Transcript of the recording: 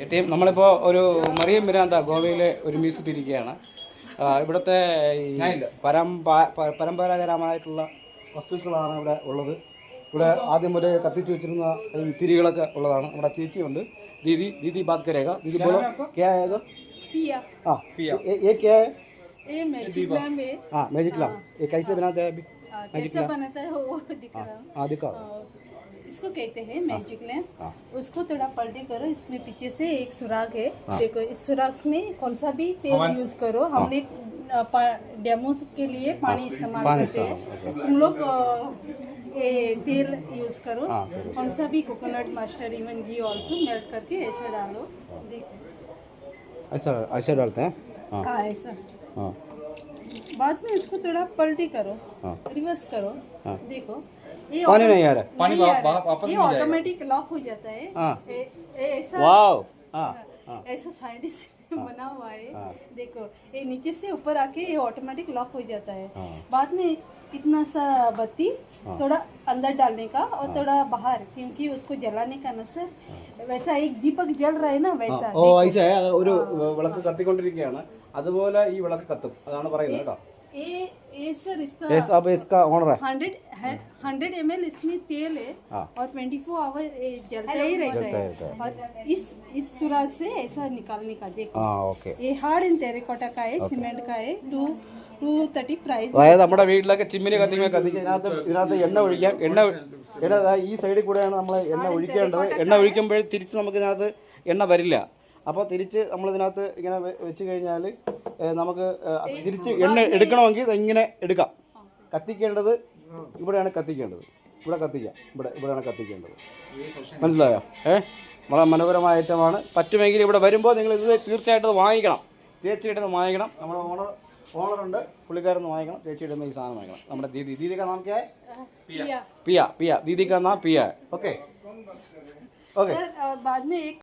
ഏറ്റവും നമ്മളിപ്പോൾ ഒരു മറിയം മിരാന്ത ഗോവയിലെ ഒരു മ്യൂസിയത്തിരിക്കുകയാണ്. ഇവിടുത്തെ ഈ പരമ്പരാഗതമായിട്ടുള്ള വസ്തുക്കളാണ് ഇവിടെ ഉള്ളത്. ഇവിടെ ആദ്യം മുതലേ കത്തിച്ച് വെച്ചിരുന്ന ഈ തിരികളൊക്കെ ഉള്ളതാണ്. നമ്മുടെ ചേച്ചിയുണ്ട്, दीदी बात करेगा. दीदी बोलो क्या है इधर? पिया। हाँ पिया. ये क्या है? ये मैजिक लैम्प है। हाँ मैजिक लैम्प. ये कैसे बनाते हैं अभी? कैसे बनाता है वो दिखा रहा हूँ. हाँ दिखाओ. इसको कहते हैं मैजिक लैम्प. उसको थोड़ा पलटी करो. इसमें पीछे से एक सुराख है. देखो इस सुराख में कौन सा भी तेल यूज करो. हमने डेमो के लिए पानी इस्तेमाल करते हैं. तुम लोग ये तेल यूज करो. कौन सा भी कोकोनट मस्टर्ड इवन घी ऑल्सो मेल्ट करके ऐसा डालो. ऐसा ऐसे डालते हैं. हाँ ऐसा. हाँ. बाद में इसको थोड़ा पलटी करो. रिवर्स करो. देखो ये पानी नहीं आ रहा. पानी वापस ये ऑटोमेटिक लॉक हो जाता है. ऐसा वाओ. ऐसा साइंटिस्ट बना हुआ है. देखो ये नीचे से ऊपर आके ये ऑटोमेटिक लॉक हो जाता है. बाद में इतना सा बत्ती थोड़ा अंदर डालने का और थोड़ा बाहर, क्योंकि उसको जलाने का ना सर. वैसा एक दीपक जल रहा है ना वैसा. ഓ ഐസേ ഒരു വിളക്ക് കത്തിക്കൊണ്ടിരിക്കുകയാണ്. അതുപോലെ ഈ വിളക്ക് കത്തും. അതാണ് പറയുന്നത് കേട്ടോ. ये सर इसका अब इसका ऑनर है. 100 ml इसमें तेल है. और 24 आवर जलता ही रहता है. और इस सुराख से ऐसा निकालने का. देखो ओके. ये हार्ड एंड टेराकोटा का है. सीमेंट का है. 230 प्राइस. അതായത് നമ്മുടെ വീട്ടിലൊക്കെ ചിമ്മിനി കത്തിക്കുക ഇതിനകത്ത് എണ്ണ ഒഴിക്കാം. എണ്ണ ഈ സൈഡിൽ കൂടെയാണ് നമ്മൾ എണ്ണ ഒഴിക്കേണ്ടത്. എണ്ണ ഒഴിക്കുമ്പോൾ തിരിച്ച് നമുക്ക് ഇതിനകത്ത് എണ്ണ വരില്ല. അപ്പോൾ തിരിച്ച് നമ്മളിതിനകത്ത് ഇങ്ങനെ വെച്ച് കഴിഞ്ഞാൽ നമുക്ക് തിരിച്ച് എണ്ണ എടുക്കണമെങ്കിൽ ഇങ്ങനെ എടുക്കാം. കത്തിക്കേണ്ടത് ഇവിടെയാണ് കത്തിക്കേണ്ടത്. ഇവിടെ കത്തിക്കാം. ഇവിടെയാണ് കത്തിക്കേണ്ടത്. മനസ്സിലായോ? വളരെ മനോഹരമായ ഐറ്റമാണ്. പറ്റുമെങ്കിൽ ഇവിടെ വരുമ്പോൾ നിങ്ങൾ ഇത് തീർച്ചയായിട്ടും വാങ്ങിക്കണം. നമ്മുടെ ഓണറുണ്ട്, പുള്ളിക്കാരൊന്ന് വാങ്ങിക്കണം. ചേച്ചിയുടെ ഈ സാധനം വാങ്ങിക്കണം. നമ്മുടെ दीदी का नाम क्या है? पिया. दीदी का नाम पिया है. ओके. बाद में एक